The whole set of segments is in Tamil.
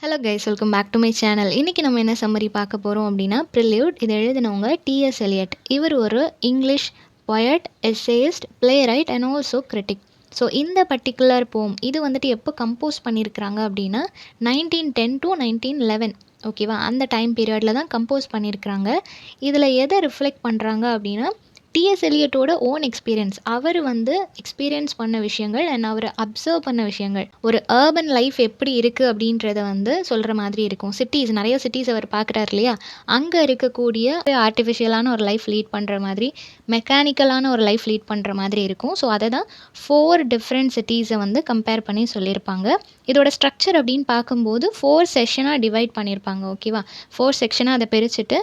Hello guys, welcome back to my channel. இன்றைக்கி நம்ம என்ன சம்மரி பார்க்க போகிறோம் அப்படின்னா, ப்ரில்யூட். இதை எழுதினவங்க டிஎஸ் எலியட். இவர் ஒரு English poet, essayist, playwright and also critic. So இந்த பர்டிகுலர் போம் இது வந்துட்டு எப்போ கம்போஸ் பண்ணியிருக்கிறாங்க அப்படின்னா 1910 to 1911, ஓகேவா? அந்த டைம் பீரியடில் தான் கம்போஸ் பண்ணியிருக்கிறாங்க. இதில் எதை ரிஃப்ளெக்ட் பண்ணுறாங்க அப்படின்னா, டிஎஸ் எலியட்டோட ஓன் எக்ஸ்பீரியன்ஸ். அவர் வந்து எக்ஸ்பீரியன்ஸ் பண்ண விஷயங்கள் அண்ட் அவர் அப்சர்வ் பண்ண விஷயங்கள், ஒரு அர்பன் லைஃப் எப்படி இருக்குது அப்படின்றத வந்து சொல்கிற மாதிரி இருக்கும். சிட்டிஸ், நிறைய சிட்டிஸ் அவர் பார்க்குறாரு இல்லையா, அங்கே இருக்கக்கூடிய ஆர்டிஃபிஷியலான ஒரு லைஃப் லீட் பண்ணுற மாதிரி, மெக்கானிக்கலான ஒரு லைஃப் லீட் பண்ணுற மாதிரி இருக்கும். ஸோ அதை தான் 4 டிஃப்ரெண்ட் சிட்டிஸை வந்து கம்பேர் பண்ணி சொல்லியிருப்பாங்க. இதோட ஸ்ட்ரக்சர் அப்படின்னு பார்க்கும்போது 4 செஷனாக டிவைட் பண்ணியிருப்பாங்க, ஓகேவா? 4 செக்ஷனாக அதை பிரிச்சுட்டு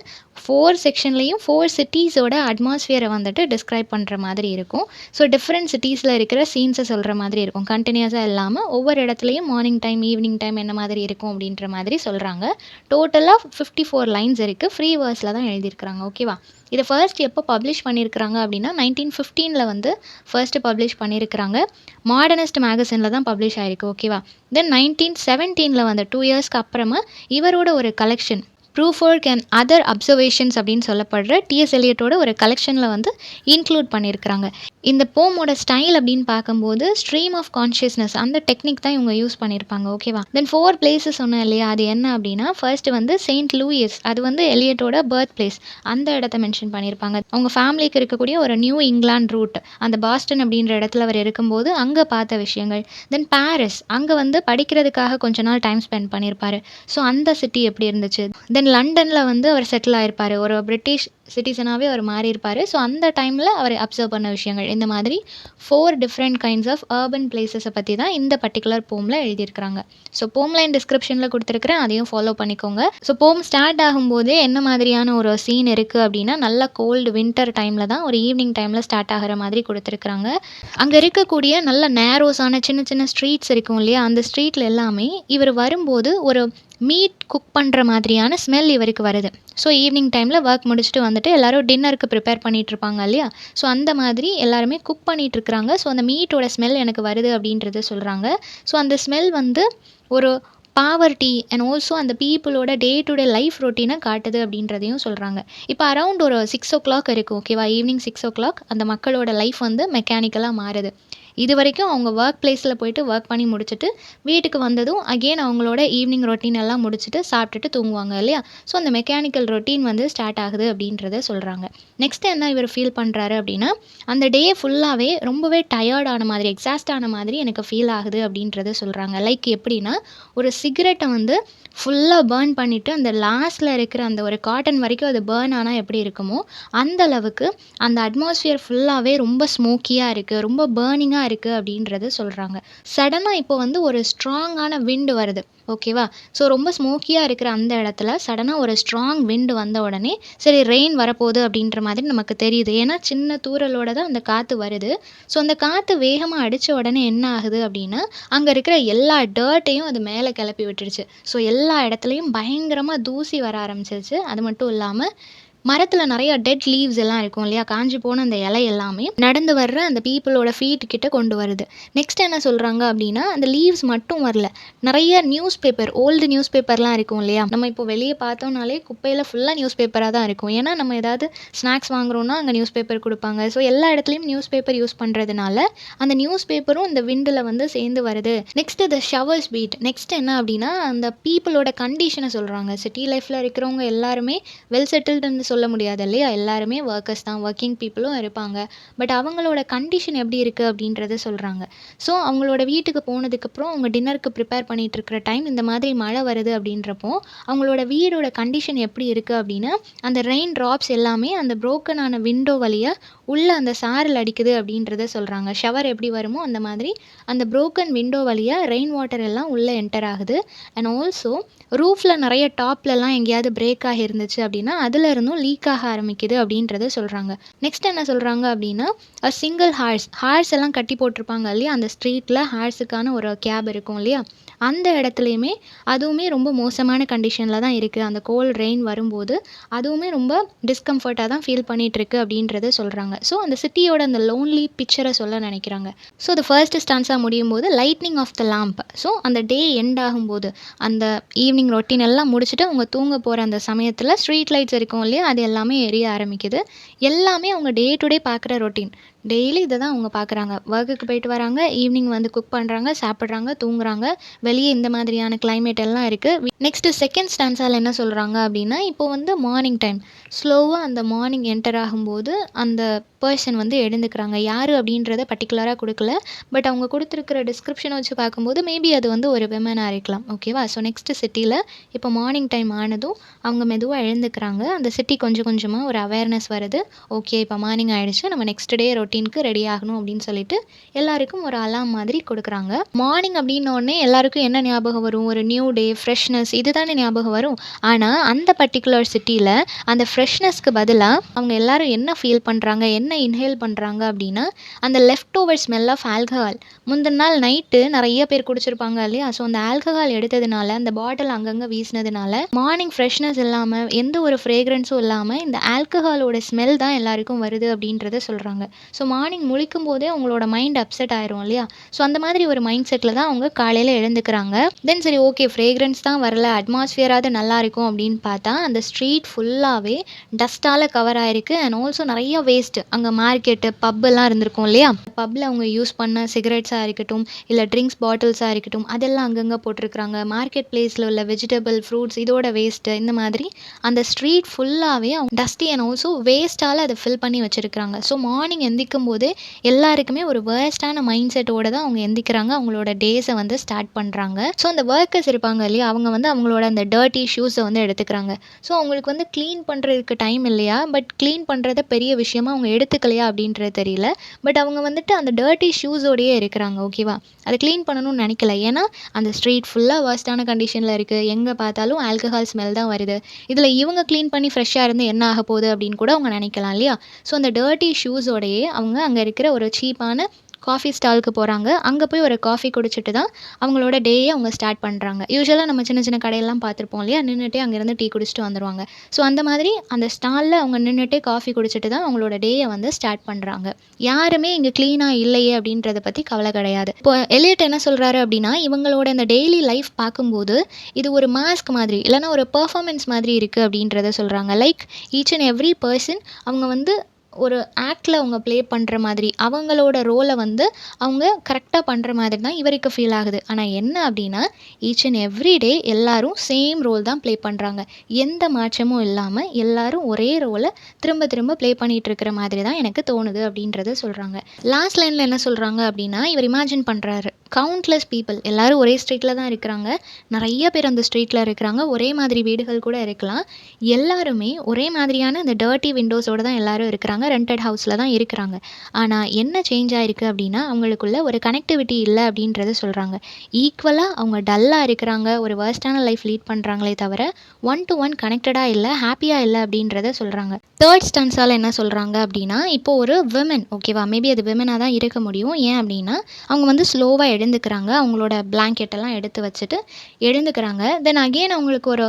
4 செக்ஷன்லேயும் 4 சிட்டிஸோட அட்மாஸ்ஃபியரை வந்துட்டு டிஸ்கிரைப் பண்ணுற மாதிரி இருக்கும். ஸோ டிஃப்ரெண்ட் சிட்டிஸில் இருக்கிற சீன்ஸை சொல்கிற மாதிரி இருக்கும். கண்டினியூஸாக இல்லாமல் ஒவ்வொரு இடத்துலையும் மார்னிங் டைம், ஈவினிங் டைம் என்ன மாதிரி இருக்கும் அப்படின்ற மாதிரி சொல்கிறாங்க. டோட்டலாக 54 லைன்ஸ் இருக்குது. ஃப்ரீ வேர்ஸில் தான் எழுதியிருக்கிறாங்க, ஓகேவா? இதை ஃபர்ஸ்ட் எப்போ பப்ளிஷ் பண்ணியிருக்கிறாங்க அப்படின்னா 1915 வந்து ஃபர்ஸ்ட்டு பப்ளிஷ் பண்ணியிருக்கிறாங்க. மாடர்னிஸ்ட் மேகசினில் தான் பப்ளிஷ் ஆகிருக்கு, ஓகேவா? தென் 1917 வந்து 2 இயர்ஸ்க்கு அப்புறமா இவரோட ஒரு collection, proof work and other observations அப்படின்னு சொல்லப்படுற டிஎஸ் எலியட்டோட ஒரு கலெக்ஷனில் வந்து இன்க்ளூட் பண்ணியிருக்கிறாங்க. இந்த போமோட ஸ்டைல் அப்படின்னு பார்க்கும்போது ஸ்ட்ரீம் ஆஃப் கான்ஷியஸ்னஸ், அந்த டெக்னிக் தான் இவங்க யூஸ் பண்ணியிருப்பாங்க, ஓகேவா? தென் 4 பிளேஸஸ் சொன்னேன் இல்லையா, அது என்ன அப்படின்னா, ஃபர்ஸ்ட் வந்து செயின்ட் லூயிஸ். அது வந்து எலியட்டோட பர்த் பிளேஸ், அந்த இடத்த மென்ஷன் பண்ணியிருப்பாங்க. அவங்க ஃபேமிலிக்கு இருக்கக்கூடிய ஒரு நியூ இங்கிலாந்து ரூட், அந்த பாஸ்டன் அப்படின்ற இடத்துல அவர் இருக்கும்போது அங்கே பார்த்த விஷயங்கள். தென் பாரிஸ், அங்கே வந்து படிக்கிறதுக்காக கொஞ்ச நாள் டைம் ஸ்பெண்ட் பண்ணியிருப்பார். ஸோ அந்த சிட்டி எப்படி இருந்துச்சு. தென் லண்டனில் வந்து அவர் செட்டில் ஆகிருப்பார், ஒரு பிரிட்டிஷ் சிட்டிசனாகவே அவர் மாறியிருப்பார். ஸோ அந்த டைமில் அவர் அப்சர்வ் பண்ண விஷயங்கள், இந்த மாதிரி 4 டிஃப்ரெண்ட் கைண்ட்ஸ் ஆஃப் அர்பன் பிளேசஸை பற்றி தான் இந்த பர்டிகுலர் போமில் எழுதியிருக்கிறாங்க. ஸோ போம் லைன் டிஸ்கிரிப்ஷனில் கொடுத்துருக்குறேன், அதையும் ஃபாலோ பண்ணிக்கோங்க. ஸோ போம் ஸ்டார்ட் ஆகும்போதே என்ன மாதிரியான ஒரு சீன் இருக்குது அப்படின்னா, நல்ல கோல்டு வின்டர் டைமில் தான், ஒரு ஈவினிங் டைமில் ஸ்டார்ட் ஆகிற மாதிரி கொடுத்துருக்குறாங்க. அங்கே இருக்கக்கூடிய நல்ல நேரோஸான சின்ன சின்ன ஸ்ட்ரீட்ஸ் இருக்கும் இல்லையா, அந்த ஸ்ட்ரீட்டில் எல்லாமே இவர் வரும்போது ஒரு மீட் குக் பண்ணுற மாதிரியான ஸ்மெல் இவருக்கு வருது. ஸோ ஈவினிங் டைமில் ஒர்க் முடிச்சுட்டு வந்துட்டு எல்லோரும் டின்னருக்கு ப்ரிப்பேர் பண்ணிகிட்ருப்பாங்க இல்லையா, ஸோ அந்த மாதிரி எல்லாருமே குக் பண்ணிகிட்ருக்குறாங்க. ஸோ அந்த மீட்டோட ஸ்மெல் எனக்கு வருது அப்படின்றத சொல்கிறாங்க. ஸோ அந்த ஸ்மெல் வந்து ஒரு பாவர்ட்டி அண்ட் ஆல்சோ அந்த பீப்புளோட டே டு டே லைஃப் ரொட்டீனை காட்டுது அப்படின்றதையும் சொல்கிறாங்க. இப்போ அரவுண்ட் ஒரு 6 o'clock இருக்குது, ஓகேவா? ஈவினிங் 6 o'clock அந்த மக்களோட லைஃப் வந்து மெக்கானிக்கலாக மாறுது. இது வரைக்கும் அவங்க ஒர்க் பிளேஸில் போயிட்டு ஒர்க் பண்ணி முடிச்சுட்டு வீட்டுக்கு வந்ததும் அகெயின் அவங்களோட ஈவினிங் ரொட்டீன் எல்லாம் முடிச்சுட்டு சாப்பிட்டுட்டு தூங்குவாங்க இல்லையா. ஸோ அந்த மெக்கானிக்கல் ரொட்டீன் வந்து ஸ்டார்ட் ஆகுது அப்படின்றத சொல்கிறாங்க. நெக்ஸ்ட் என்ன இவர் ஃபீல் பண்ணுறாரு அப்படின்னா, அந்த டே ஃபுல்லாகவே ரொம்பவே டயர்ட் ஆன மாதிரி, எக்ஸாஸ்ட் ஆன மாதிரி எனக்கு ஃபீல் ஆகுது அப்படின்றத சொல்கிறாங்க. லைக் எப்படின்னா, ஒரு சிகரெட்டை வந்து ஃபுல்லாக பேர்ன் பண்ணிவிட்டு அந்த லாஸ்ட்டில் இருக்கிற அந்த ஒரு காட்டன் வரைக்கும் அது பேர்ன் ஆனால் எப்படி இருக்குமோ அந்த அளவுக்கு அந்த அட்மாஸ்ஃபியர் ஃபுல்லாகவே ரொம்ப ஸ்மோக்கியாக இருக்குது, ரொம்ப பேர்னிங்காக இருக்குது அப்படின்றத சொல்கிறாங்க. சடனாக இப்போ வந்து ஒரு ஸ்ட்ராங்கான விண்டு வருது, ஓகேவா? ஸோ ரொம்ப ஸ்மோக்கியாக இருக்கிற அந்த இடத்துல சடனாக ஒரு ஸ்ட்ராங் விண்டு வந்த உடனே சரி ரெயின் வரப்போகுது அப்படின்ற மாதிரி நமக்கு தெரியுது. ஏன்னா சின்ன தூறலோட தான் அந்த காற்று வருது. ஸோ அந்த காற்று வேகமாக அடித்த உடனே என்ன ஆகுது அப்படின்னா, அங்கே இருக்கிற எல்லா டர்ட்டையும் அது மேலே கிளப்பி விட்டுருச்சு. ஸோ எல்லா இடத்துலையும் பயங்கரமாக தூசி வர ஆரம்பிச்சிருச்சு. அது மட்டும் இல்லாமல் மரத்தில் நிறைய டெட் லீவ்ஸ் எல்லாம் இருக்கும் இல்லையா, காஞ்சி போன அந்த இலை எல்லாமே நடந்து வர்ற அந்த பீப்புளோட ஃபீட் கிட்ட கொண்டு வருது. நெக்ஸ்ட் என்ன சொல்கிறாங்க அப்படின்னா, அந்த லீவ்ஸ் மட்டும் வரல, நிறைய நியூஸ் பேப்பர், ஓல்டு நியூஸ் பேப்பர்லாம் இருக்கும் இல்லையா, நம்ம இப்போ வெளியே பார்த்தோம்னாலே குப்பையில் ஃபுல்லாக நியூஸ் பேப்பராக தான் இருக்கும். ஏன்னா நம்ம ஏதாவது ஸ்நாக்ஸ் வாங்குறோன்னா அங்கே நியூஸ் பேப்பர் கொடுப்பாங்க. ஸோ எல்லா இடத்துலையும் நியூஸ் பேப்பர் யூஸ் பண்ணுறதுனால அந்த நியூஸ் பேப்பரும் இந்த விண்டில் வந்து சேர்ந்து வருது. Next the showers beat. Next என்ன அப்படின்னா, அந்த பீப்புளோட கண்டிஷனை சொல்கிறாங்க. சிட்டி லைஃப்பில் இருக்கிறவங்க எல்லாருமே வெல் செட்டில்டுன்னு சொல்ல முடியாது இல்லையா, எல்லாருமே ஒர்க்கர்ஸ் தான், ஒர்க்கிங் பீப்புளும் இருப்பாங்க. பட் அவங்களோட கண்டிஷன் எப்படி இருக்குது அப்படின்றத சொல்கிறாங்க. ஸோ அவங்களோட வீட்டுக்கு போனதுக்கப்புறம் அவங்க டின்னருக்கு ப்ரிப்பேர் பண்ணிகிட்டு இருக்கிற டைம் இந்த மாதிரி மழை வருது அப்படின்றப்போ அவங்களோட வீடோட கண்டிஷன் எப்படி இருக்குது அப்படின்னா, அந்த ரெயின் ட்ராப்ஸ் எல்லாமே அந்த ப்ரோக்கனான விண்டோ வழியாக உள்ளே அந்த சாரல் அடிக்குது அப்படின்றத சொல்கிறாங்க. ஷவர் எப்படி வருமோ அந்த மாதிரி அந்த ப்ரோக்கன் விண்டோ வழியாக ரெயின் வாட்டர் எல்லாம் உள்ளே என்டர் ஆகுது. அண்ட் ஆல்சோ ரூஃபில் நிறைய டாப்லலாம் எங்கேயாவது பிரேக் ஆகி இருந்துச்சு அப்படின்னா அதுலேருந்தும் லீக் ஆக ஆரம்பிக்குது அப்படின்றத சொல்கிறாங்க. நெக்ஸ்ட் என்ன சொல்கிறாங்க அப்படின்னா, சிங்கிள் ஹார்ஸ் எல்லாம் கட்டி போட்டிருப்பாங்க இல்லையா, அந்த ஸ்ட்ரீட்டில் ஹார்ஸுக்கான ஒரு கேப் இருக்கும் இல்லையா, அந்த இடத்துலையுமே அதுவுமே ரொம்ப மோசமான கண்டிஷனில் தான் இருக்குது. அந்த கோல்ட் ரெயின் வரும்போது அதுவுமே ரொம்ப டிஸ்கம்ஃபர்ட்டாக தான் ஃபீல் பண்ணிகிட்ருக்கு அப்படின்றத சொல்கிறாங்க. ஸோ அந்த சிட்டியோட அந்த லோன்லி பிக்சரை சொல்ல நினைக்கிறாங்க. ஸோ அது ஃபர்ஸ்ட் ஸ்டான்ஸாக முடியும் போது lightning of the lamp. So அந்த டே எண்ட் ஆகும்போது அந்த ஈவினிங் ரொட்டீன் எல்லாம் முடிச்சுட்டு அவங்க தூங்க போகிற அந்த சமயத்தில் ஸ்ட்ரீட் லைட்ஸ் இருக்கும் இல்லையா, அது எல்லாமே எரிய ஆரம்பிக்குது. எல்லாமே அவங்க டே டு டே பார்க்குற ரொட்டீன். டெய்லி இதை தான் அவங்க பார்க்குறாங்க. ஒர்க்குக்கு போயிட்டு வராங்க, ஈவினிங் வந்து குக் பண்ணுறாங்க, சாப்பிட்றாங்க, தூங்குறாங்க. வெளியே இந்த மாதிரியான கிளைமேட் எல்லாம் இருக்குது. நெக்ஸ்ட்டு செகண்ட் ஸ்டான்ஸால் என்ன சொல்கிறாங்க அப்படின்னா, இப்போ வந்து மார்னிங் டைம் ஸ்லோவாக அந்த மார்னிங் என்டர் ஆகும்போது அந்த பர்சன் வந்து எழுந்துக்கிறாங்க. யார் அப்படின்றத பர்டிகுலராக கொடுக்கல. பட் அவங்க கொடுத்துருக்கிற டிஸ்கிரிப்ஷனை வச்சு பார்க்கும்போது மேபி அது வந்து ஒரு விமனாக இருக்கலாம். ஓகேவா? ஸோ நெக்ஸ்ட்டு சிட்டியில் இப்போ மார்னிங் டைம் ஆனதும் அவங்க மெதுவாக எழுந்துக்கிறாங்க. அந்த சிட்டி கொஞ்சம் கொஞ்சமாக ஒரு அவேர்னஸ் வருது. ஓகே, இப்போ மார்னிங் ஆகிடுச்சு, நம்ம நெக்ஸ்ட் டே ரொட்டீனுக்கு ரெடி ஆகணும் அப்படின்னு சொல்லிட்டு எல்லாருக்கும் ஒரு அலாம் மாதிரி கொடுக்குறாங்க. மார்னிங் அப்படின்னோடனே எல்லாருக்கும் என்ன ஞாபகம் வரும்? ஒரு நியூ டே, ஃப்ரெஷ்னஸ், இது தானே ஞாபகம் வரும். ஆனால் அந்த பர்டிகுலர் சிட்டியில் அந்த ஃப்ரெஷ்னஸ்க்கு பதிலாக அவங்க எல்லாரும் என்ன ஃபீல் பண்ணுறாங்க, என்ன இன்ஹேல் பண்ணுறாங்க அப்படின்னா, அந்த left over smell of alcohol. முந்தின நாள் நைட்டு நிறைய பேர் குடிச்சிருப்பாங்க இல்லையா, ஸோ அந்த ஆல்கஹால் எடுத்ததுனால, அந்த பாட்டில் அங்கங்கே வீசினதுனால மார்னிங் ஃப்ரெஷ்னஸ் இல்லாமல், எந்த ஒரு ஃப்ரேக்ரன்ஸும் இல்லாமல் இந்த ஆல்கஹாலோட ஸ்மெல் தான் எல்லாருக்கும் வருது அப்படின்றத சொல்கிறாங்க. ஸோ மார்னிங் முழிக்கும் போதே அவங்களோட மைண்ட் அப்செட் ஆயிரும் இல்லையா, ஸோ அந்த மாதிரி ஒரு மைண்ட் செட்டில் தான் அவங்க காலையில் எழுந்துக்கிறாங்க. தென் சரி, ஓகே, ஃப்ரேக்ரன்ஸ் தான் வரல, அட்மாஸ்ஃபியராவது நல்லா இருக்கும் அப்படின்னு பார்த்தா அந்த ஸ்ட்ரீட் ஃபுல்லாகவே டஸ்ட்டால் கவர் ஆகிருக்கு. அண்ட் ஆல்சோ நிறைய வேஸ்ட்டு. அங்கே மார்க்கெட்டு, பப்பெல்லாம் இருந்திருக்கும் இல்லையா, பப்பில் அவங்க யூஸ் பண்ண சிகரெட்ஸாக இருக்கட்டும், இல்லை ட்ரிங்க்ஸ் பாட்டில்ஸாக இருக்கட்டும், அதெல்லாம் அங்கங்கே போட்டிருக்கிறாங்க. மார்க்கெட் பிளேஸில் உள்ள வெஜிடபிள், ஃப்ரூட்ஸ், இதோட வேஸ்ட்டு, இந்த மாதிரி அந்த ஸ்ட்ரீட் ஃபுல்லாகவே அவங்க டஸ்டி அண்ட் ஆல்சோ வேஸ்ட்டால் அதை ஃபில் பண்ணி வச்சுருக்கிறாங்க. ஸோ மார்னிங் எந்திக்கும் போதே எல்லாருக்குமே ஒரு வேர்ஸ்டான மைண்ட் செட்டோட தான் அவங்க எந்திக்கிறாங்க, அவங்களோட டேஸை வந்து ஸ்டார்ட் பண்ணுறாங்க. ஸோ அந்த ஒர்க்கர்ஸ் இருப்பாங்க இல்லையா, அவங்க வந்து அவங்களோட அந்த டர்ட்டி ஷூஸை வந்து எடுத்துக்கிறாங்க. ஸோ அவங்களுக்கு வந்து க்ளீன் பண்ணுறதுக்கு டைம் இல்லையா, பட் க்ளீன் பண்ணுறத பெரிய விஷயமா அவங்க எடுத்துக்கலையா அப்படின்றது தெரியல. பட் அவங்க வந்துட்டு அந்த டர்ட்டி ஷூஸோடையே இருக்கிறாங்க. ஓகேவா? அதை க்ளீன் பண்ணணும்னு நினைக்கல. ஏன்னா அந்த ஸ்ட்ரீட் ஃபுல்லாக வேர்ஸ்டான கண்டிஷனில் இருக்குது. எங்கே பார்த்தாலும் ஆல்கஹால் ஸ்மெல் தான் வருது. இதில் இவங்க க்ளீன் பண்ணி ஃப்ரெஷ்ஷாக இருந்து என்ன ஆக போகுது அப்படின்னு கூட அவங்க நினைக்கலாம் இல்லையா. ஸோ அந்த டர்ட்டி ஷூஸோடையே அவங்க அங்கே இருக்கிற ஒரு சீப்பான காஃபி ஸ்டாலுக்கு போகிறாங்க. அங்கே போய் ஒரு காஃபி குடிச்சிட்டு தான் அவங்களோட டேயை அவங்க ஸ்டார்ட் பண்ணுறாங்க. யூசுவலாக நம்ம சின்ன சின்ன கடையெல்லாம் பார்த்துருப்போம் இல்லையா, நின்றுட்டே அங்கேருந்து டீ குடிச்சிட்டு வந்துடுவாங்க. ஸோ அந்த மாதிரி அந்த ஸ்டாலில் அவங்க நின்றுட்டே காஃபி குடிச்சிட்டு தான் அவங்களோட டேயை வந்து ஸ்டார்ட் பண்ணுறாங்க. யாருமே இங்கே க்ளீனாக இல்லையே அப்படின்றத பற்றி கவலை கிடையாது. இப்போ எலியட் என்ன சொல்கிறாரு அப்படின்னா, இவங்களோட இந்த டெய்லி லைஃப் பார்க்கும்போது இது ஒரு மாஸ்க் மாதிரி, இல்லைனா ஒரு பெர்ஃபார்மன்ஸ் மாதிரி இருக்குது அப்படின்றத சொல்கிறாங்க. Like each and every person அவங்க வந்து ஒரு ஆக்டில் அவங்க ப்ளே பண்ணுற மாதிரி, அவங்களோட ரோலை வந்து அவங்க கரெக்டாக பண்ணுற மாதிரி தான் இவருக்கு ஃபீல் ஆகுது. ஆனால் என்ன அப்படின்னா, ஈச் அண்ட் எவ்ரி டே எல்லாரும் சேம் ரோல் தான் ப்ளே பண்ணுறாங்க. எந்த மாற்றமும் இல்லாமல் எல்லாரும் ஒரே ரோலை திரும்ப திரும்ப ப்ளே பண்ணிகிட்டு இருக்கிற மாதிரி தான் எனக்கு தோணுது அப்படின்றத சொல்கிறாங்க. லாஸ்ட் லைனில் என்ன சொல்கிறாங்க அப்படின்னா, இவர் இமேஜின் பண்ணுறாரு, கவுண்ட்லெஸ் பீப்புள் எல்லாரும் ஒரே ஸ்ட்ரீட்டில் தான் இருக்கிறாங்க, நிறைய பேர் அந்த ஸ்ட்ரீட்டில் இருக்கிறாங்க, ஒரே மாதிரி வீடுகள் கூட இருக்கலாம், எல்லாருமே ஒரே மாதிரியான அந்த டர்ட்டி விண்டோஸோடு தான் எல்லாரும் இருக்கிறாங்க, ரெண்டட் ஹவுஸில் தான் இருக்கிறாங்க. ஆனால் என்ன சேஞ்ச் ஆகிருக்கு அப்படின்னா, அவங்களுக்குள்ள ஒரு கனெக்டிவிட்டி இல்லை அப்படின்றத சொல்கிறாங்க. ஈக்குவலாக அவங்க டல்லாக இருக்கிறாங்க, ஒரு வேர்ஸ்டான லைஃப் லீட் பண்ணுறாங்களே தவிர ஒன் டு ஒன் கனெக்டடாக இல்லை, ஹாப்பியாக இல்லை அப்படின்றத சொல்கிறாங்க. தேர்ட் ஸ்டன்ஸால் என்ன சொல்கிறாங்க அப்படின்னா, இப்போது ஒரு விமன், ஓகேவா, மேபி அது விமனாக தான் இருக்க முடியும். ஏன் அப்படின்னா அவங்க வந்து ஸ்லோவாக எழுந்துக்கிறாங்க, அவங்களோட பிளாங்கெட்டெல்லாம் எடுத்து வச்சுட்டு எழுந்துக்கிறாங்க. தென் அகெயின் அவங்களுக்கு ஒரு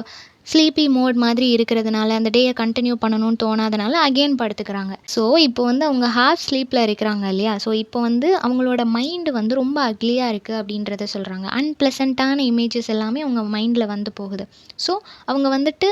ஸ்லீப்பி மோட் மாதிரி இருக்கிறதுனால அந்த டேயை கண்டினியூ பண்ணணும்னு தோணாதனால அகெயின் படுத்துக்கிறாங்க. ஸோ இப்போ வந்து அவங்க ஹாஃப் ஸ்லீப்பில் இருக்கிறாங்க இல்லையா, ஸோ இப்போ வந்து அவங்களோட மைண்டு வந்து ரொம்ப அக்லியாக இருக்குது அப்படின்றத சொல்கிறாங்க. அன்பிளசண்ட்டான இமேஜஸ் எல்லாமே அவங்க மைண்டில் வந்து போகுது. ஸோ அவங்க வந்துட்டு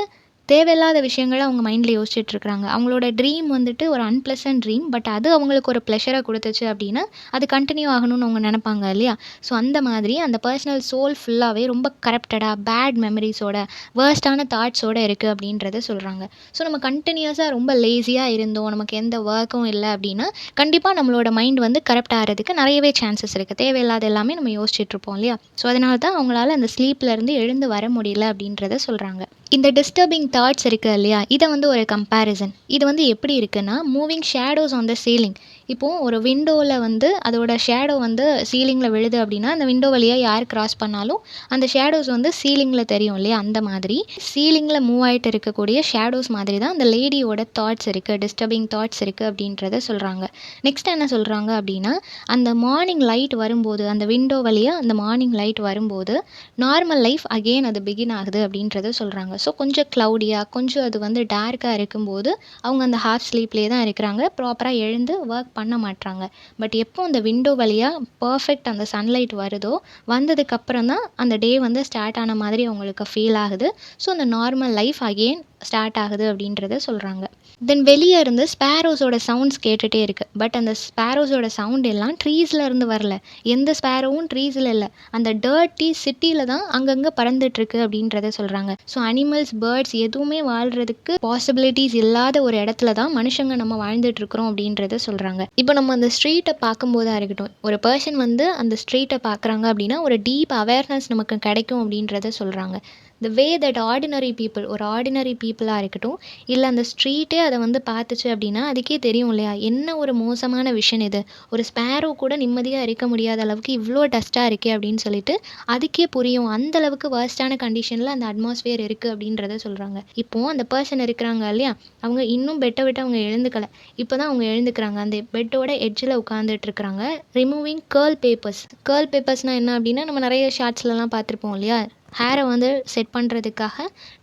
தேவையில்லாத விஷயங்களை அவங்க மைண்டில் யோசிச்சுட்ருக்குறாங்க. அவங்களோட ட்ரீம் வந்துட்டு ஒரு அன்பிளசன்ட் ட்ரீம், பட் அது அவங்களுக்கு ஒரு ப்ளஷரை கொடுத்துச்சு அப்படின்னா அது கண்டினியூ ஆகணும்னு அவங்க நினைப்பாங்க இல்லையா. ஸோ அந்த மாதிரி அந்த பர்சனல் சோல் ஃபுல்லாகவே ரொம்ப கரப்டடாக, பேட் மெமரிஸோட, வேர்ஸ்டான தாட்ஸோடு இருக்குது அப்படின்றத சொல்கிறாங்க. ஸோ நம்ம கண்டினியூஸாக ரொம்ப லேசியாக இருந்தோம், நமக்கு எந்த ஒர்க்கும் இல்லை அப்படின்னா கண்டிப்பாக நம்மளோட மைண்ட் வந்து கரப்ட் ஆகிறதுக்கு நிறையவே சான்சஸ் இருக்குது. தேவையில்லாத எல்லாமே நம்ம யோசிச்சுட்ருப்போம் இல்லையா. ஸோ அதனால தான் அவங்களால அந்த ஸ்லீப்லேருந்து எழுந்து வர முடியல அப்படின்றத சொல்கிறாங்க. இந்த டிஸ்டர்பிங் தாட்ஸ் இருக்குது இல்லையா, இதை வந்து ஒரு கம்பேரிசன், இது வந்து எப்படி இருக்குன்னா, moving shadows on the ceiling. இப்போது ஒரு விண்டோவில் வந்து அதோட ஷேடோ வந்து சீலிங்கில் விழுது அப்படின்னா அந்த விண்டோ வழியாக யார் கிராஸ் பண்ணாலும் அந்த ஷேடோஸ் வந்து சீலிங்கில் தெரியும் இல்லையா, அந்த மாதிரி சீலிங்கில் மூவ் ஆகிட்டு இருக்கக்கூடிய ஷேடோஸ் மாதிரி தான் அந்த லேடியோட தாட்ஸ் இருக்குது, டிஸ்டர்பிங் தாட்ஸ் இருக்குது அப்படின்றத சொல்கிறாங்க. நெக்ஸ்ட் என்ன சொல்கிறாங்க அப்படின்னா, அந்த மார்னிங் லைட் வரும்போது அந்த விண்டோ வழியாக அந்த மார்னிங் லைட் வரும்போது நார்மல் லைஃப் அகெயின் அது பிகின் ஆகுது அப்படின்றத சொல்கிறாங்க. ஸோ கொஞ்சம் க்ளவுடியாக கொஞ்சம் அது வந்து டார்க்காக இருக்கும்போது அவங்க அந்த ஹாஃப் ஸ்லீப்லேயே தான் இருக்கிறாங்க, ப்ராப்பராக எழுந்து ஒர்க் பண்ண மாட்றாங்க. பட் எப்போ அந்த விண்டோ வழியாக பர்ஃபெக்ட் அந்த சன்லைட் வருதோ வந்ததுக்கப்புறம் தான் அந்த டே வந்து ஸ்டார்ட் ஆன மாதிரி அவங்களுக்கு ஃபீல் ஆகுது. ஸோ அந்த நார்மல் லைஃப் அகெயின் ஸ்டார்ட் ஆகுது அப்படின்றத சொல்கிறாங்க. தென் வெளியே இருந்து ஸ்பேரோஸோட சவுண்ட்ஸ் கேட்டுகிட்டே இருக்குது. பட் அந்த ஸ்பேரோஸோட சவுண்ட் எல்லாம் ட்ரீஸில் இருந்து வரல, எந்த ஸ்பேரோவும் ட்ரீஸில் இல்லை, அந்த டர்ட்டி சிட்டியில் தான் அங்கங்கே பறந்துட்டுருக்கு அப்படின்றத சொல்கிறாங்க. ஸோ அனிமல்ஸ், பேர்ட்ஸ் எதுவுமே வாழ்கிறதுக்கு பாசிபிலிட்டிஸ் இல்லாத ஒரு இடத்துல தான் மனுஷங்க நம்ம வாழ்ந்துட்டுருக்குறோம் அப்படின்றத சொல்கிறாங்க. இப்போ நம்ம அந்த ஸ்ட்ரீட்டை பார்க்கும்போதாக இருக்கட்டும், ஒரு பர்சன் வந்து அந்த ஸ்ட்ரீட்டை பார்க்குறாங்க அப்படின்னா ஒரு டீப் அவேர்னஸ் நமக்கு கிடைக்கும் அப்படின்றத சொல்கிறாங்க. த வே தட் ஆர்டினரி பீப்புள், ஒரு ஆர்டினரி பீப்புளாக இருக்கட்டும், இல்லை அந்த ஸ்ட்ரீட்டே அதை வந்து பார்த்துச்சு அப்படின்னா அதுக்கே தெரியும் இல்லையா, என்ன ஒரு மோசமான விஷயம் இது, ஒரு ஸ்பேரோ கூட நிம்மதியாக இருக்க முடியாத அளவுக்கு இவ்வளோ டஸ்ட்டாக இருக்கே அப்படின்னு சொல்லிட்டு அதுக்கே புரியும். அந்த அளவுக்கு வர்ஸ்டான கண்டிஷனில் அந்த அட்மாஸ்ஃபியர் இருக்குது அப்படின்றத சொல்கிறாங்க. இப்போது அந்த பர்சன் இருக்கிறாங்க இல்லையா, அவங்க இன்னும் பெட்டை விட்டு அவங்க எழுந்துக்கலை, இப்போ தான் அவங்க எழுந்துக்கிறாங்க, அந்த பெட்டோட எட்ஜில் உட்காந்துட்டு இருக்கிறாங்க, ரிமூவிங் கேர்ள் பேப்பர்ஸ். கேர்ள் பேப்பர்ஸ்னால் என்ன அப்படின்னா, நம்ம நிறைய ஷார்ட்ஸ்லலாம் பார்த்துருப்போம் இல்லையா, ஹேரை வந்து செட் பண்ணுறதுக்காக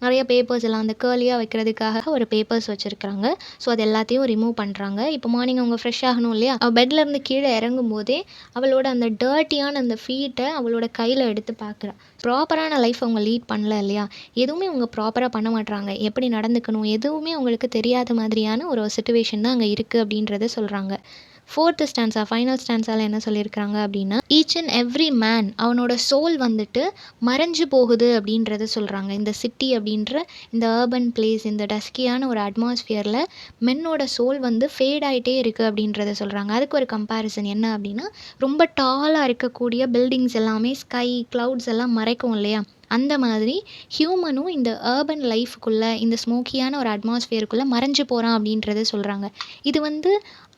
நிறைய பேப்பர்ஸ் எல்லாம் அந்த கேர்லியாக வைக்கிறதுக்காக ஒரு பேப்பர்ஸ் வச்சுருக்குறாங்க. ஸோ அது எல்லாத்தையும் ரிமூவ் பண்ணுறாங்க. இப்போ மார்னிங் அவங்க ஃப்ரெஷ் ஆகணும் இல்லையா, அவள் பெட்லேருந்து கீழே இறங்கும் போதே அவளோட அந்த டர்ட்டியான அந்த ஃபீட்டை அவளோட கையில் எடுத்து பார்க்குறா. ப்ராப்பரான லைஃப் அவங்க லீட் பண்ணல இல்லையா, எதுவுமே அவங்க ப்ராப்பராக பண்ண மாட்றாங்க, எப்படி நடந்துக்கணும் எதுவுமே அவங்களுக்கு தெரியாத மாதிரியான ஒரு சுச்சுவேஷன் தான் அங்கே இருக்குது அப்படின்றத சொல்கிறாங்க. ஃபோர்த்து ஸ்டான்ஸா, ஃபைனல் ஸ்டான்ஸால் என்ன சொல்லியிருக்கிறாங்க அப்படின்னா, ஈச் அண்ட் எவ்ரி மேன், அவனோட சோல் வந்துட்டு மறைஞ்சு போகுது அப்படின்றத சொல்கிறாங்க. இந்த சிட்டி அப்படின்ற இந்த அர்பன் பிளேஸ், இந்த டஸ்கியான ஒரு அட்மாஸ்ஃபியரில் மென்னோட சோல் வந்து ஃபேட் ஆகிட்டே இருக்குது அப்படின்றத சொல்கிறாங்க. அதுக்கு ஒரு கம்பேரிசன் என்ன அப்படின்னா, ரொம்ப டாலாக இருக்கக்கூடிய பில்டிங்ஸ் எல்லாமே ஸ்கை க்ளவுட்ஸ் எல்லாம் மறைக்கும் இல்லையா, அந்த மாதிரி ஹியூமனும் இந்த அர்பன் லைஃப்குள்ளே இந்த ஸ்மோக்கியான ஒரு அட்மாஸ்ஃபியருக்குள்ளே மறைஞ்சு போகிறான் அப்படின்றத சொல்கிறாங்க. இது வந்து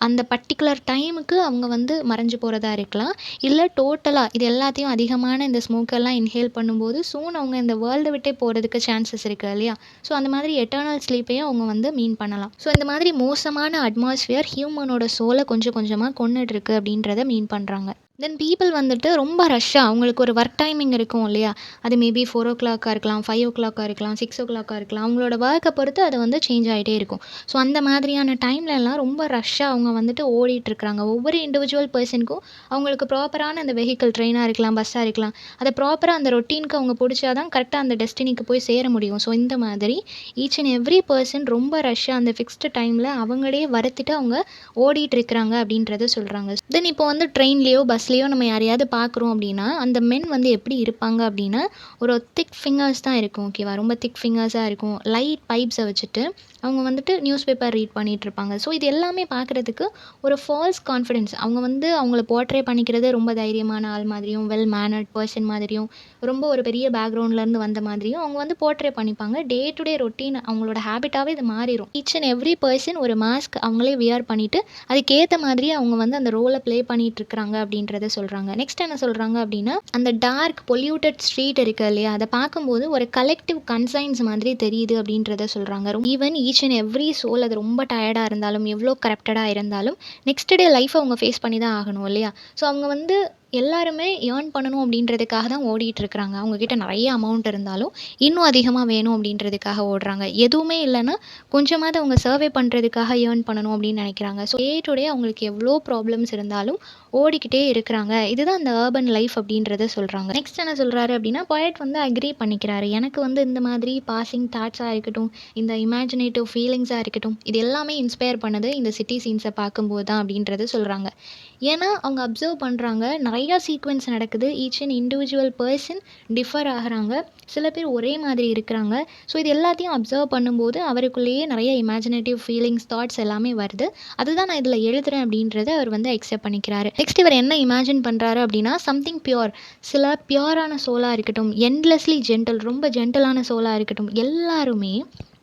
அந்த பர்டிகுலர் டைமுக்கு அவங்க வந்து மறைஞ்சு போகிறதா இருக்கலாம், இல்லை டோட்டலாக இது எல்லாத்தையும் அதிகமான இந்த ஸ்மோக்கெல்லாம் இன்ஹேல் பண்ணும்போது சூன் அவங்க இந்த வேர்ல்டை விட்டே போகிறதுக்கு சான்சஸ் இருக்குது இல்லையா. ஸோ அந்த மாதிரி எட்டர்னல் ஸ்லீப்பையும் அவங்க வந்து மீன் பண்ணலாம். ஸோ இந்த மாதிரி மோசமான அட்மாஸ்ஃபியர் ஹியூமனோட சோலை கொஞ்சம் கொஞ்சமாக கொன்னுட்டு இருக்கு அப்படின்றத மீன் பண்ணுறாங்க. தென் பீப்புள் வந்துட்டு ரொம்ப ரஷ்ஷாக அவங்களுக்கு ஒரு ஒர்க் டைமிங் இருக்கும் இல்லையா, அது மேபி 4 o'clock இருக்கலாம், 5 o'clock இருக்கலாம், 6 o'clock இருக்கலாம், அவங்களோட ஒர்க்கை பொறுத்து அது வந்து சேஞ்ச் ஆகிட்டே இருக்கும். ஸோ அந்த மாதிரியான டைம்லலாம் ரொம்ப ரஷ்ஷாக அவங்க வந்துட்டு ஓடிட்டுருக்குறாங்க. ஒவ்வொரு இண்டிவிஜுவல் பர்சனுக்கும் அவங்களுக்கு ப்ராப்பரான அந்த வெஹிக்கிள், ட்ரெயினாக இருக்கலாம், பஸ்ஸாக இருக்கலாம், அதை ப்ராப்பராக அந்த ரொட்டீனுக்கு அவங்க பிடிச்சா தான் கரெக்டாக அந்த டெஸ்டினிக்கு போய் சேர முடியும். ஸோ இந்த மாதிரி ஈச் அண்ட் எவ்ரி பர்சன் ரொம்ப ரஷ்ஷாக அந்த ஃபிக்ஸ்டு டைமில் அவங்களே வருத்திட்டு அவங்க ஓடிட்டு இருக்கிறாங்க அப்படின்றத சொல்கிறாங்க. தென் இப்போ வந்து ட்ரெயின்லேயோ பஸ்லேயோ நம்ம யாரையாவது பார்க்குறோம் அப்படின்னா அந்த மென் வந்து எப்படி இருப்பாங்க அப்படின்னா, ஒரு திக் ஃபிங்கர்ஸ் தான் இருக்கும் ஓகேவா, ரொம்ப திக் ஃபிங்கர்ஸாக இருக்கும், லைட் பைப்ஸை வச்சுட்டு அவங்க வந்துட்டு நியூஸ் பேப்பர் ரீட் பண்ணிகிட்டு இருப்பாங்க. ஸோ இது எல்லாமே பார்க்குறதுக்கு ஒரு ஃபால்ஸ் கான்ஃபிடென்ஸ், அவங்க வந்து அவங்கள போர்ட்ரே பண்ணிக்கிறது ரொம்ப தைரியமான ஆள் மாதிரியும், வெல் மேனர்ட் பர்சன் மாதிரியும், ரொம்ப ஒரு பெரிய பேக்ரவுண்ட்லேருந்து வந்த மாதிரியும் அவங்க வந்து போர்ட்ரே பண்ணிப்பாங்க. டே டு டே ரொட்டீன் அவங்களோட ஹேபிட்டாகவே இது மாறிடும். ஈச் அண்ட் எவ்ரி பர்சன் ஒரு மாஸ்க் அவங்களே வியர் பண்ணிவிட்டு அதுக்கேற்ற மாதிரி அவங்க வந்து அந்த ரோலை ப்ளே பண்ணிகிட்டு இருக்கிறாங்க அப்படின்றத சொல்கிறாங்க. நெக்ஸ்ட் என்ன சொல்கிறாங்க அப்படின்னா, அந்த டார்க் பொல்யூட்டட் ஸ்ட்ரீட் இருக்குது இல்லையா, அதை பார்க்கும்போது ஒரு கலெக்டிவ் கன்சைன்ஸ் மாதிரி தெரியுது அப்படின்றத சொல்கிறாங்க. Even each and every soul அது ரொம்ப டயர்டாக இருந்தாலும் எவ்வளோ கரப்டடாக இருந்தாலும் நெக்ஸ்ட் டே லைஃப்பை அவங்க ஃபேஸ் பண்ணி தான் ஆகணும் இல்லையா. ஸோ அவங்க வந்து எல்லாருமே ஏர்ன் பண்ணணும் அப்படின்றதுக்காக தான் ஓடிட்டுருக்குறாங்க. அவங்கக்கிட்ட நிறைய அமௌண்ட் இருந்தாலும் இன்னும் அதிகமாக வேணும் அப்படின்றதுக்காக ஓடுறாங்க. எதுவுமே இல்லைன்னா கொஞ்சமாவது அவங்க சர்வே பண்ணுறதுக்காக ஏர்ன் பண்ணணும் அப்படின்னு நினைக்கிறாங்க. ஸோ டே டு டே அவங்களுக்கு எவ்வளோ ப்ராப்ளம்ஸ் இருந்தாலும் ஓடிக்கிட்டே இருக்கிறாங்க. இதுதான் அந்த அர்பன் லைஃப் அப்படின்றத சொல்கிறாங்க. நெக்ஸ்ட் என்ன சொல்கிறாரு அப்படின்னா, போயட் வந்து அக்ரி பண்ணிக்கிறாரு. எனக்கு வந்து இந்த மாதிரி பாசிங் தாட்ஸாக இருக்கட்டும், இந்த இமேஜினேட்டிவ் ஃபீலிங்ஸாக இருக்கட்டும், இது எல்லாமே இன்ஸ்பயர் பண்ணது இந்த சிட்டி சீன்ஸை பார்க்கும்போது தான் அப்படின்றத சொல்கிறாங்க. ஏன்னா அவங்க அப்சர்வ் பண்ணுறாங்க, நிறையா சீக்வென்ஸ் நடக்குது, each and individual person differ ஆகிறாங்க, சில பேர் ஒரே மாதிரி இருக்கிறாங்க. ஸோ இது எல்லாத்தையும் அப்சர்வ் பண்ணும்போது அவருக்குள்ளேயே நிறைய இமேஜினேட்டிவ் ஃபீலிங்ஸ், தாட்ஸ் எல்லாமே வருது. அதுதான் நான் இதில் எழுதுகிறேன் அப்படின்றத அவர் வந்து அக்செப்ட் பண்ணிக்கிறாரு. நெக்ஸ்ட் இவர் என்ன இமேஜின் பண்ணுறாரு அப்படின்னா, சம்திங் பியோர், சில பியோரான சோலாக இருக்கட்டும், எண்ட்லெஸ்லி ஜென்டில், ரொம்ப ஜென்டிலான சோலாக இருக்கட்டும், எல்லாருமே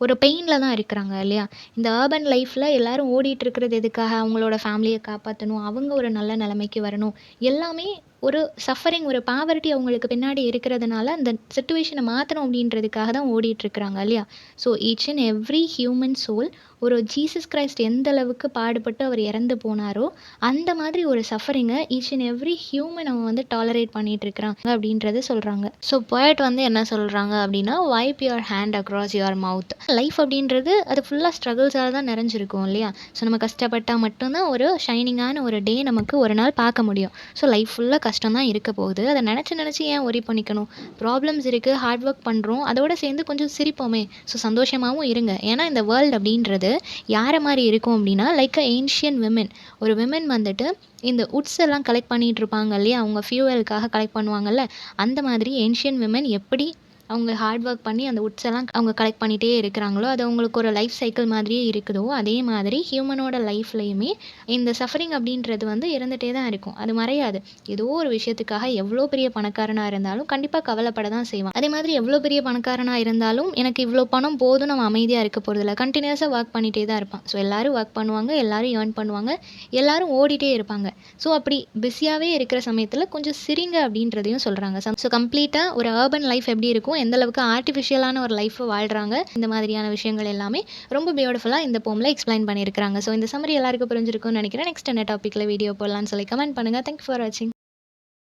ஒரு பெயினில் தான் இருக்கிறாங்க இல்லையா? இந்த அர்பன் லைஃப்பில் எல்லாரும் ஓடிட்டு இருக்கிறது எதுக்காக? அவங்களோட ஃபேமிலியை காப்பாற்றணும், அவங்க ஒரு நல்ல நிலைமைக்கு வரணும், எல்லாமே ஒரு சஃபரிங், ஒரு பாவர்ட்டி அவங்களுக்கு பின்னாடி இருக்கிறதுனால அந்த சிச்சுவேஷனை மாற்றணும் அப்படின்றதுக்காக தான் ஓடிட்டு இருக்கிறாங்க இல்லையா? So each and every human soul ஒரு ஜீசஸ் கிரைஸ்ட் எந்த அளவுக்கு பாடுபட்டு அவர் இறந்து போனாரோ அந்த மாதிரி ஒரு சஃபரிங்கை ஈச் அண்ட் எவ்ரி ஹியூமன் அவன் வந்து டாலரேட் பண்ணிட்டு இருக்கிறாங்க அப்படின்றத சொல்கிறாங்க. ஸோ போயட் வந்து என்ன சொல்கிறாங்க அப்படின்னா, vibe your hand across your mouth. Life அப்படின்றது அது ஃபுல்லாக ஸ்ட்ரகிள்ஸால் தான் நிறைஞ்சிருக்கும் இல்லையா? ஸோ நம்ம கஷ்டப்பட்டால் மட்டும்தான் ஒரு ஷைனிங்கான ஒரு டே நமக்கு ஒரு நாள் பார்க்க முடியும். ஸோ லைஃப் ஃபுல்லாக கஷ்டம் தான் இருக்க போகுது. அதை நினச்சி ஏன் ஒரி பண்ணிக்கணும்? ப்ராப்ளம்ஸ் இருக்குது, ஹார்ட் ஒர்க் பண்ணுறோம், அதோட சேர்ந்து கொஞ்சம் சிரிப்போமே. ஸோ சந்தோஷமாகவும் இருங்க. ஏன்னா இந்த வேர்ல்டு அப்படின்றது யாரை மாதிரி இருக்கும் அப்படின்னா, லைக் அ ஏன்ஷியன் விமென். ஒரு விமென் வந்துட்டு இந்த உட்ஸ் எல்லாம் கலெக்ட் பண்ணிட்டு இருப்பாங்க இல்லையா? அவங்க ஃபியூவலுக்காக கலெக்ட் பண்ணுவாங்கல்ல, அந்த மாதிரி ஏன்ஷியன் விமென் எப்படி அவங்க ஹார்ட் ஒர்க் பண்ணி அந்த உட்ஸ் எல்லாம் அவங்க கலெக்ட் பண்ணிகிட்டே இருக்கிறாங்களோ, அது அவங்களுக்கு ஒரு லைஃப் சைக்கிள் மாதிரியே இருக்குதோ, அதே மாதிரி ஹியூமனோட லைஃப்லேயுமே இந்த சஃபரிங் அப்படின்றது வந்து இருந்துகிட்டே தான் இருக்கும். அது மறையாது. ஏதோ ஒரு விஷயத்துக்காக எவ்வளோ பெரிய பணக்காரனாக இருந்தாலும் கண்டிப்பாக கவலைப்பட தான் செய்வான். அதே மாதிரி எவ்வளோ பெரிய பணக்காரனாக இருந்தாலும் எனக்கு இவ்வளோ பணம் போதும், நம்ம அமைதியாக இருக்க போகிறதில்ல, கண்டினியூஸாக ஒர்க் பண்ணிகிட்டே தான் இருப்பான். ஸோ எல்லோரும் ஒர்க் பண்ணுவாங்க, எல்லோரும் ஏர்ன் பண்ணுவாங்க, எல்லோரும் ஓடிட்டே இருப்பாங்க. ஸோ அப்படி பிஸியாகவே இருக்கிற சமயத்தில் கொஞ்சம் சிரிங்க அப்படின்றதையும் சொல்கிறாங்க. ஸோ கம்ப்ளீட்டாக ஒரு அர்பன் லைஃப் எப்படி இருக்கும், எந்த அளவுக்கு ஆர்டிஃபிஷியலான ஒரு லைஃப்பை வாழ்கிறாங்க, இந்த மாதிரியான விஷயங்கள் எல்லாமே ரொம்ப பியூட்டிஃபுல்லாக இந்த போமில் எக்ஸ்பிளைன் பண்ணியிருக்கிறாங்க. ஸோ இந்த சம்மரி எல்லாருக்கும் புரிஞ்சிருக்கும்னு நினைக்கிறேன். நெக்ஸ்ட் என்ன டாப்பிக்கில் வீடியோ போடலான்னு சொல்லி கமெண்ட் பண்ணுங்கள். தேங்க்யூ ஃபார் வாட்சிங்.